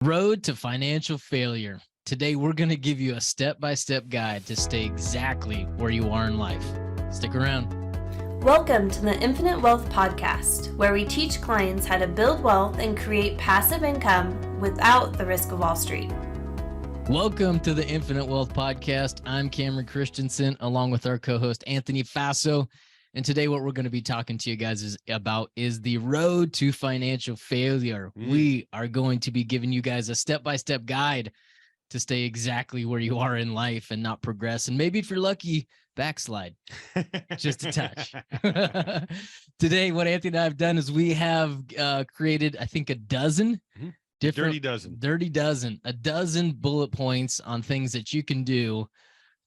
Road to financial failure. Today, we're going to give you a step-by-step guide to stay exactly where you are in life. Stick around. Welcome to the Infinite Wealth Podcast, where we teach clients how to build wealth and create passive income without the risk of Wall Street. Welcome to the Infinite Wealth Podcast. I'm Cameron Christensen, along with our co-host, Anthony Faso. And today what we're going to be talking to you guys about is the road to financial failure. We are going to be giving you guys a step-by-step guide to stay exactly where you are in life and not progress. And maybe if you're lucky, backslide just a touch. Today, what Anthony and I have done is we have created, I think, a dozen different dirty dozen, a dozen bullet points on things that you can do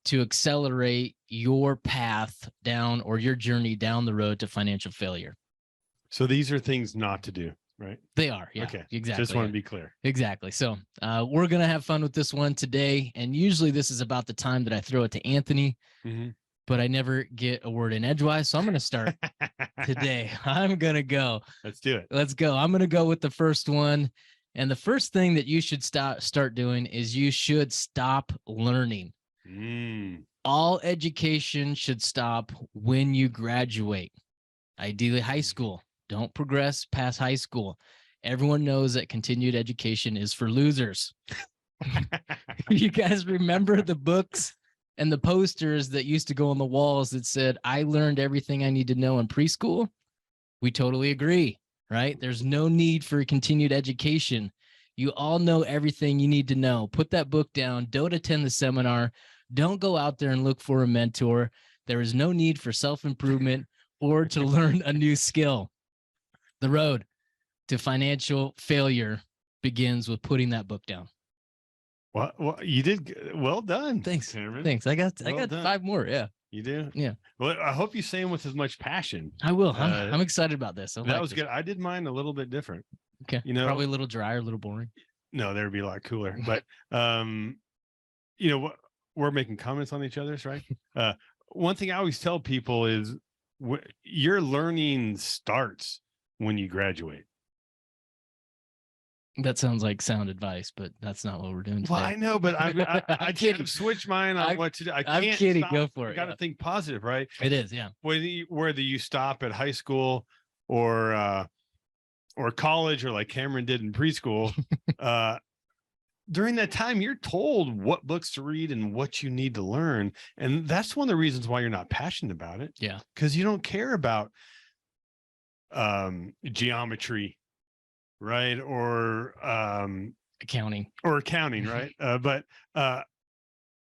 to accelerate your path down or your journey down the road to financial failure. So these are things not to do, right? They are. Yeah, okay. Exactly. Just want to be clear. Exactly. So we're going to have fun with this one today. And usually this is about the time that I throw it to Anthony, but I never get a word in edgewise. So I'm going to start today. I'm going to go. Let's do it. Let's go. I'm going to go with the first one. And the first thing that you should start doing is you should stop learning. All education should stop when you graduate. Ideally, high school. Don't progress past high school. Everyone knows that continued education is for losers. You guys remember the books and the posters that used to go on the walls that said, I learned everything I need to know in preschool? We totally agree, right? There's no need for continued education. You all know everything you need to know. Put that book down. Don't attend the seminar. Don't go out there and look for a mentor. There is no need for self-improvement or to learn a new skill. The road to financial failure begins with putting that book down. Well, you did well done. Thanks. Cameron. Thanks. I got done. 5 more. Yeah. You do? Yeah. Well, I hope you say them with as much passion. I will. I'm excited about this. That was good. I did mine a little bit different. Okay. You know, probably a little drier, a little boring. No, there'd be a lot cooler. But you know what? We're making comments on each other's, right? One thing I always tell people is your learning starts when you graduate. That sounds like sound advice, but that's not what we're doing today. Well, I know, but I can't switch mine on what to do. I'm kidding. Stop. Go for it. You got to think positive, right? It is, yeah. Whether you stop at high school or college or like Cameron did in preschool, during that time, you're told what books to read and what you need to learn. And that's one of the reasons why you're not passionate about it. Yeah. Because you don't care about geometry, right? Or accounting. Right? But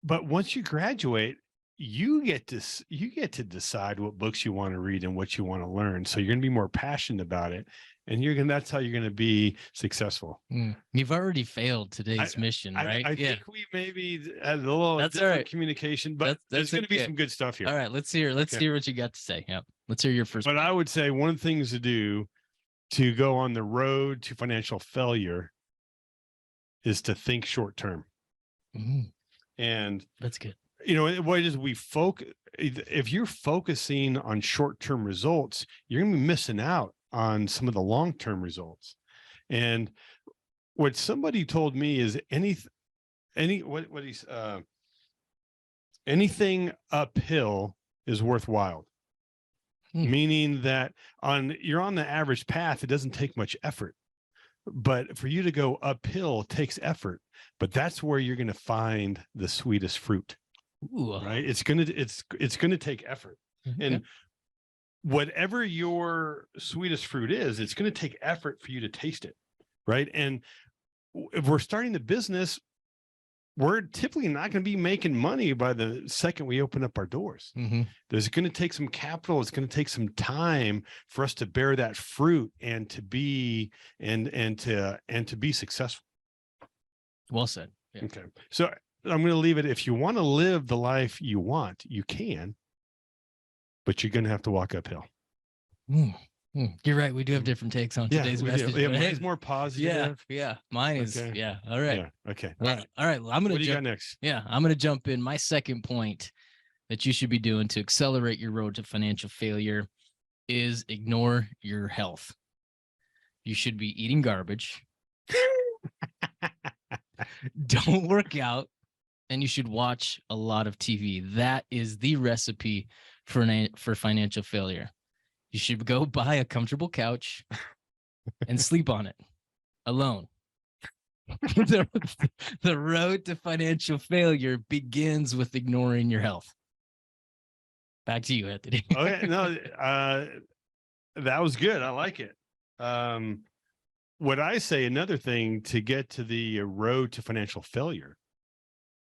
once you graduate, you get to decide what books you want to read and what you want to learn. So you're going to be more passionate about it. And that's how you're going to be successful. You've already failed today's mission, right? I think we maybe had a little different communication, but there's going to be some good stuff here. All right, let's hear what you got to say. Yeah, let's hear your first. But I would say one of the things to do to go on the road to financial failure is to think short term. And that's good. You know, what is we focus? If you're focusing on short term results, you're going to be missing out on some of the long-term results. And what somebody told me is anything uphill is worthwhile. Meaning that you're on the average path, it doesn't take much effort. But for you to go uphill takes effort. But that's where you're going to find the sweetest fruit. Ooh. Right? It's going to take effort. And whatever your sweetest fruit is, it's going to take effort for you to taste it, right? And if we're starting the business, we're typically not going to be making money by the second we open up our doors. There's going to take some capital. It's going to take some time for us to bear that fruit and to be to be successful. Well said. Yeah. Okay, so I'm going to leave it. If you want to live the life you want, you can. But you're going to have to walk uphill. You're right. We do have different takes on today's message. Yeah, mine's more positive. Yeah. Mine is. Okay. Yeah. All right. Yeah. Okay. All right. Well, I'm going to. What do you got next? Yeah, I'm going to jump in. My second point that you should be doing to accelerate your road to financial failure is ignore your health. You should be eating garbage. Don't work out, and you should watch a lot of TV. That is the recipe for financial failure. You should go buy a comfortable couch and sleep on it alone. The road to financial failure begins with ignoring your health. Back to you, Anthony. Okay, no, that was good. I like it. What I say, another thing to get to the road to financial failure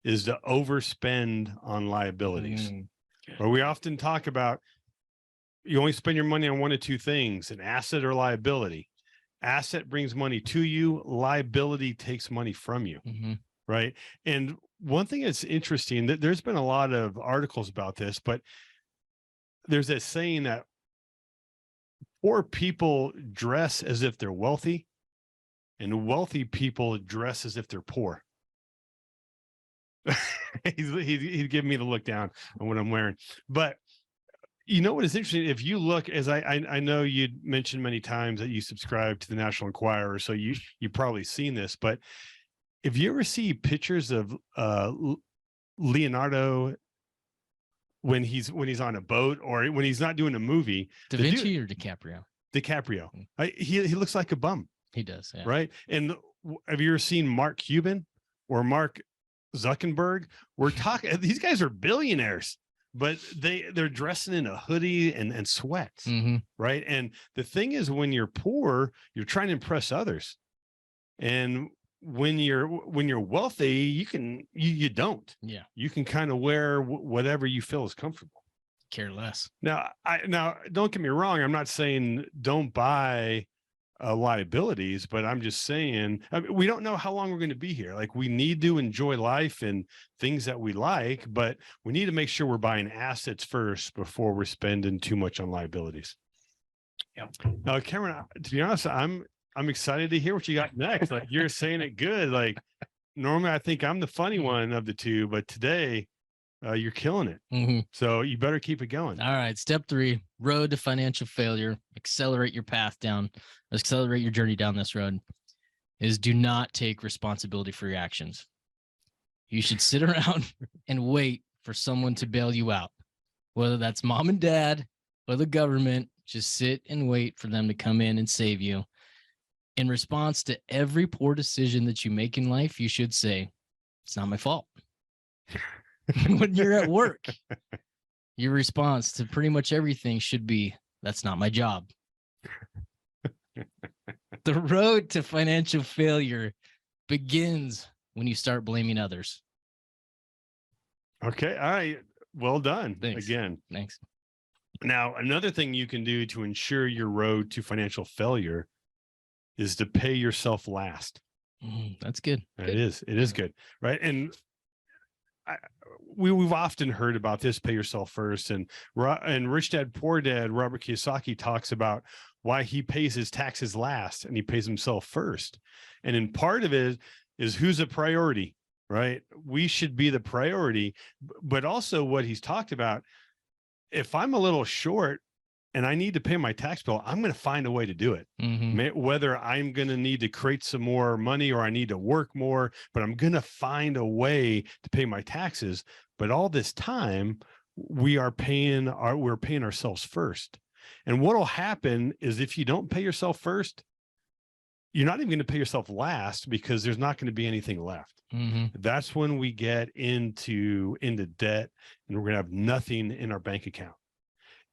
is to overspend on liabilities. Where we often talk about you only spend your money on one of two things, an asset or liability. Asset brings money to you, liability takes money from you, right? And one thing that's interesting, that there's been a lot of articles about this, but there's that saying that poor people dress as if they're wealthy, and wealthy people dress as if they're poor. He'd give me the look down on what I'm wearing. But you know what is interesting? If you look, as I know you'd mentioned many times that you subscribe to the National Enquirer, so you've probably seen this, but if you ever see pictures of Leonardo when he's on a boat or when he's not doing a movie, Da Vinci or DiCaprio? DiCaprio. He looks like a bum. He does, yeah. Right. And have you ever seen Mark Cuban or Mark Zuckerberg? We're talking, these guys are billionaires, but they're dressing in a hoodie and sweats, right? And the thing is, when you're poor, you're trying to impress others, and when you're wealthy, you don't. Yeah, you can kind of wear whatever you feel is comfortable. Care less. Now don't get me wrong. I'm not saying don't buy liabilities, but I'm just saying, I mean, we don't know how long we're going to be here. Like, we need to enjoy life and things that we like, but we need to make sure we're buying assets first before we're spending too much on liabilities. Yeah. Now, Cameron, to be honest, I'm excited to hear what you got next. Like, you're saying it good. Like, normally I think I'm the funny one of the two, but today you're killing it. So you better keep it going. All right. Step 3, road to financial failure. Accelerate your journey down this road is do not take responsibility for your actions. You should sit around and wait for someone to bail you out, whether that's mom and dad or the government. Just sit and wait for them to come in and save you. In response to every poor decision that you make in life, you should say, it's not my fault. When you're at work, your response to pretty much everything should be, that's not my job. The road to financial failure begins when you start blaming others. Okay. All right. Well done. Thanks. Again. Thanks. Now, another thing you can do to ensure your road to financial failure is to pay yourself last. That's good. It is good. Right. And we've often heard about this, pay yourself first. And Rich Dad, Poor Dad, Robert Kiyosaki talks about why he pays his taxes last and he pays himself first. And in part of it is who's a priority, right? We should be the priority, but also what he's talked about, if I'm a little short and I need to pay my tax bill, I'm going to find a way to do it. Whether I'm going to need to create some more money or I need to work more, but I'm going to find a way to pay my taxes. But all this time we're paying ourselves first. And what'll happen is if you don't pay yourself first, you're not even going to pay yourself last, because there's not going to be anything left. That's when we get into debt and we're going to have nothing in our bank account.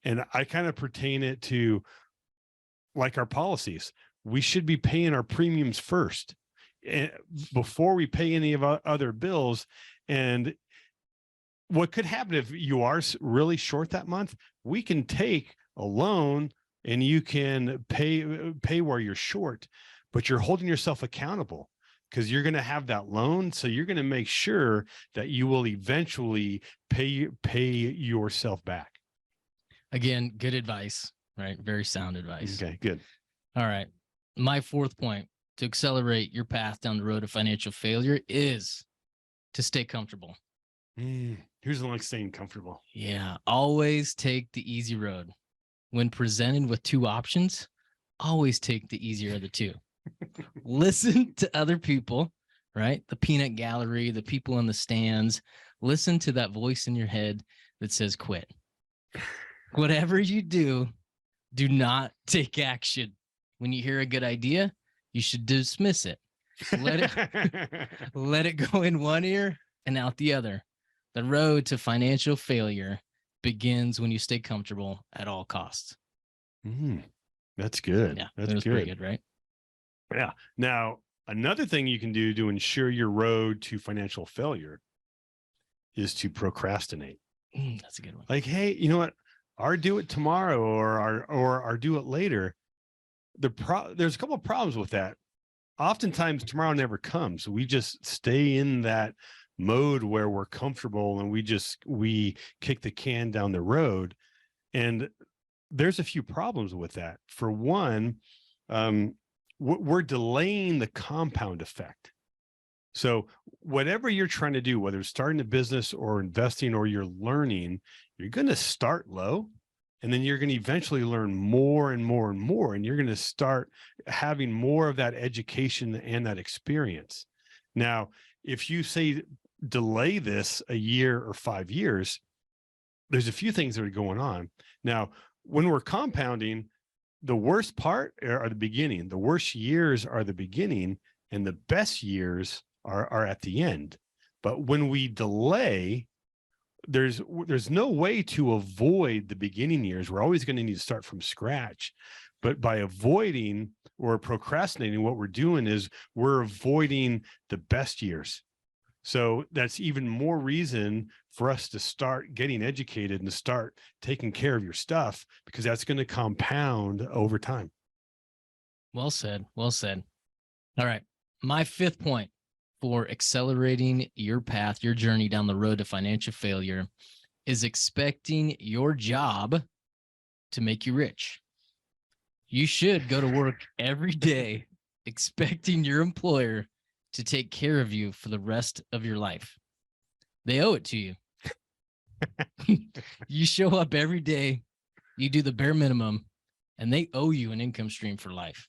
And I kind of pertain it to like our policies. We should be paying our premiums first before we pay any of our other bills. And what could happen if you are really short that month, we can take a loan and you can pay where you're short, but you're holding yourself accountable because you're going to have that loan. So you're going to make sure that you will eventually pay yourself back. Again, good advice, right? Very sound advice. Okay, good. All right. My 4th point to accelerate your path down the road of financial failure is to stay comfortable. Here's the like staying comfortable. Yeah. Always take the easy road. When presented with 2 options, always take the easier of the 2. Listen to other people, right? The peanut gallery, the people in the stands. Listen to that voice in your head that says quit. Whatever you do, do not take action. When you hear a good idea, you should dismiss it. Let it go in one ear and out the other. The road to financial failure begins when you stay comfortable at all costs. That's good. Yeah, that's that was good. pretty good, right? Yeah. Now, another thing you can do to ensure your road to financial failure is to procrastinate. That's a good one. Like, hey, you know what? Or do it tomorrow, or do it later. There's a couple of problems with that. Oftentimes, tomorrow never comes. We just stay in that mode where we're comfortable, and we kick the can down the road. And there's a few problems with that. For one, we're delaying the compound effect. So whatever you're trying to do, whether it's starting a business or investing or you're learning, you're going to start low, and then you're going to eventually learn more and more and more, and you're going to start having more of that education and that experience. Now, if you say delay this a year or 5 years, there's a few things that are going on. Now, when we're compounding, the worst part are the beginning. The worst years are the beginning, and the best years are at the end. But when we delay, there's no way to avoid the beginning years. We're always going to need to start from scratch. But by avoiding or procrastinating, what we're doing is we're avoiding the best years. So that's even more reason for us to start getting educated and to start taking care of your stuff, because that's going to compound over time. Well said. Well said. All right. My fifth point for accelerating your path, your journey down the road to financial failure is expecting your job to make you rich. You should go to work every day expecting your employer to take care of you for the rest of your life. They owe it to you. You show up every day, you do the bare minimum, and they owe you an income stream for life.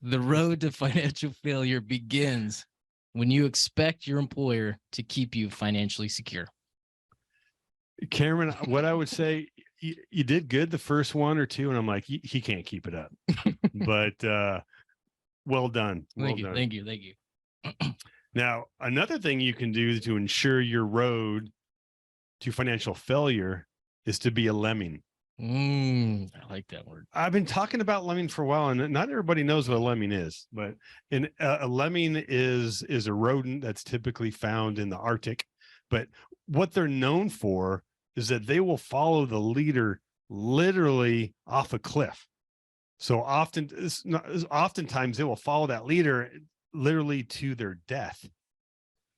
The road to financial failure begins when you expect your employer to keep you financially secure. Cameron, what I would say, you did good the first one or two, and I'm like, he can't keep it up. But well done. Thank you. Now, another thing you can do to ensure your road to financial failure is to be a lemming. I like that word. I've been talking about lemming for a while, and not everybody knows what a lemming is. But a lemming is a rodent that's typically found in the Arctic. But what they're known for is that they will follow the leader literally off a cliff. So oftentimes they will follow that leader literally to their death.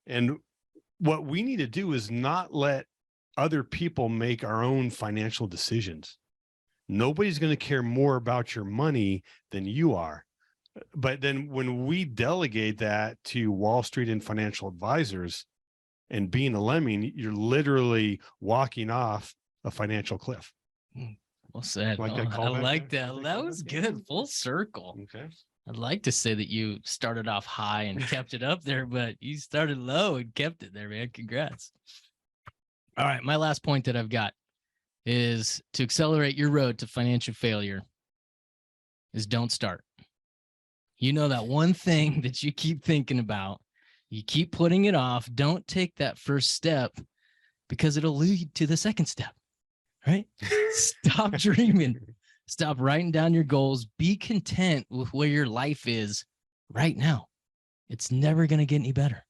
And what we need to do is not let other people make our own financial decisions. Nobody's going to care more about your money than you are. But then when we delegate that to Wall Street and financial advisors and being a lemming, you're literally walking off a financial cliff. Well said. Like that I like that. That was good. Full circle. Okay. I'd like to say that you started off high and kept it up there, but you started low and kept it there, man. Congrats. All right. My last point that I've got is to accelerate your road to financial failure is don't start. You know, that one thing that you keep thinking about, you keep putting it off. Don't take that first step because it'll lead to the second step, right? Stop dreaming. Stop writing down your goals. Be content with where your life is right now. It's never going to get any better.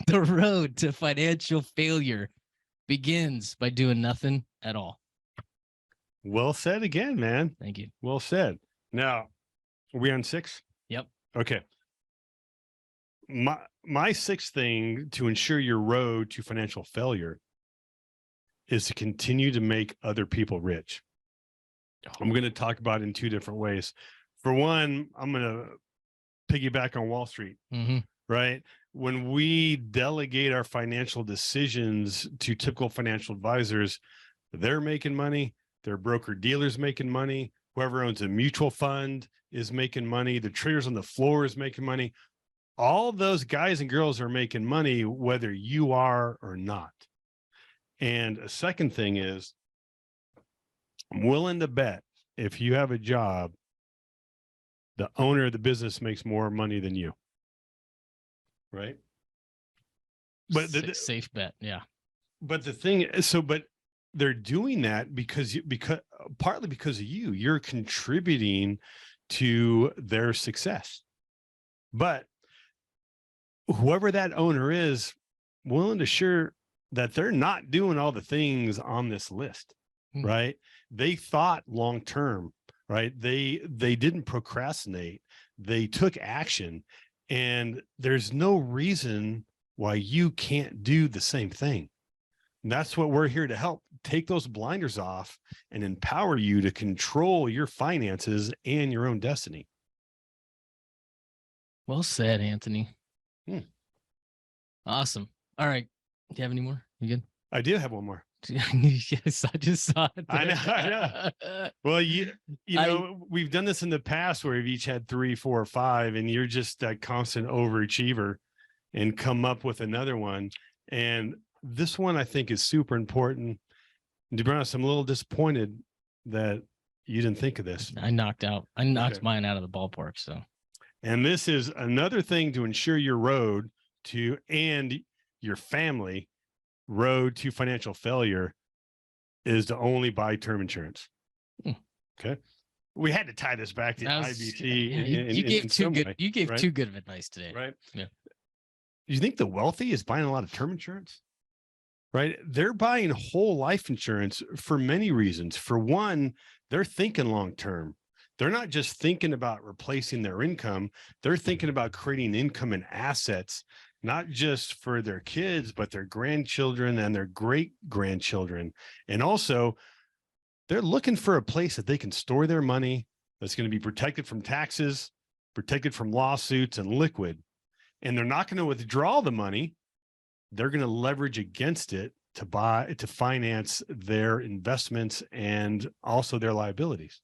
The road to financial failure begins by doing nothing at all. Well said again, man. Thank you. Well said. Now, are we on 6? Yep. Okay. My sixth thing to ensure your road to financial failure is to continue to make other people rich. I'm going to talk about it in 2 different ways. For one, I'm going to piggyback on Wall Street, right? When we delegate our financial decisions to typical financial advisors, they're making money, their broker dealers making money, whoever owns a mutual fund is making money, the traders on the floor is making money. all those guys and girls are making money, whether you are or not. And a second thing is, I'm willing to bet if you have a job, the owner of the business makes more money than you. Right? But safe bet. Yeah. But the thing is, but they're doing that because partly because of you. You're contributing to their success. But whoever that owner is, willing to share that they're not doing all the things on this list, right? They thought long term, right? They didn't procrastinate. They took action, and there's no reason why you can't do the same thing. And that's what we're here to help. Take those blinders off and empower you to control your finances and your own destiny. Well said, Anthony. Awesome. All right. Do you have any more? You good? I do have one more. Yes, I just saw it. I know. Well, you know, we've done this in the past where we've each had 3, 4, or 5, and you're just a constant overachiever and come up with another one. And this one I think is super important. And to be honest, I'm a little disappointed that you didn't think of this. I knocked mine out of the ballpark. So, and this is another thing to ensure your road to, and your family road to financial failure, is to only buy term insurance. Okay. We had to tie this back to IBT. You gave too good. You gave too good of advice today. Right. Yeah. You think the wealthy is buying a lot of term insurance? Right. They're buying whole life insurance for many reasons. For one, they're thinking long term. They're not just thinking about replacing their income. They're thinking about creating income and assets, not just for their kids, but their grandchildren and their great grandchildren. And also, they're looking for a place that they can store their money that's going to be protected from taxes, protected from lawsuits, and liquid. And they're not going to withdraw the money. They're going to leverage against it to finance their investments and also their liabilities,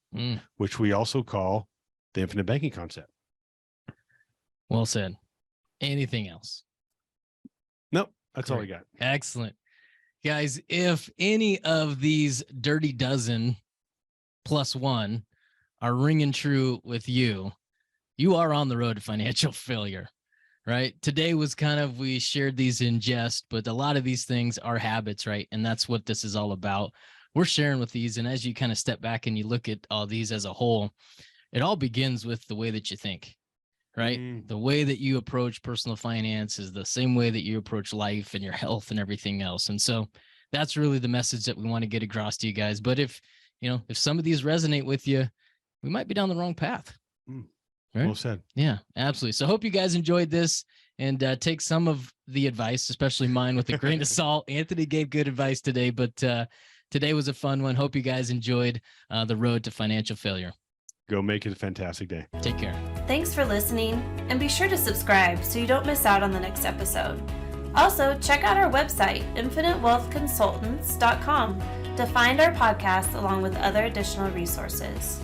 which we also call the infinite banking concept. Well said. Anything else? Nope. That's all we got. Excellent. Guys, if any of these dirty dozen plus one are ringing true with you, you are on the road to financial failure, right? Today was kind of, we shared these in jest, but a lot of these things are habits, right? And that's what this is all about. We're sharing with these. And as you kind of step back and you look at all these as a whole, it all begins with the way that you think. Right? The way that you approach personal finance is the same way that you approach life and your health and everything else. And so that's really the message that we want to get across to you guys. But if some of these resonate with you, we might be down the wrong path. Right? Well said. Yeah, absolutely. So I hope you guys enjoyed this and take some of the advice, especially mine, with a grain of salt. Anthony gave good advice today, but today was a fun one. Hope you guys enjoyed the road to financial failure. Go make it a fantastic day. Take care. Thanks for listening, and be sure to subscribe so you don't miss out on the next episode. Also, check out our website, infinitewealthconsultants.com, to find our podcast along with other additional resources.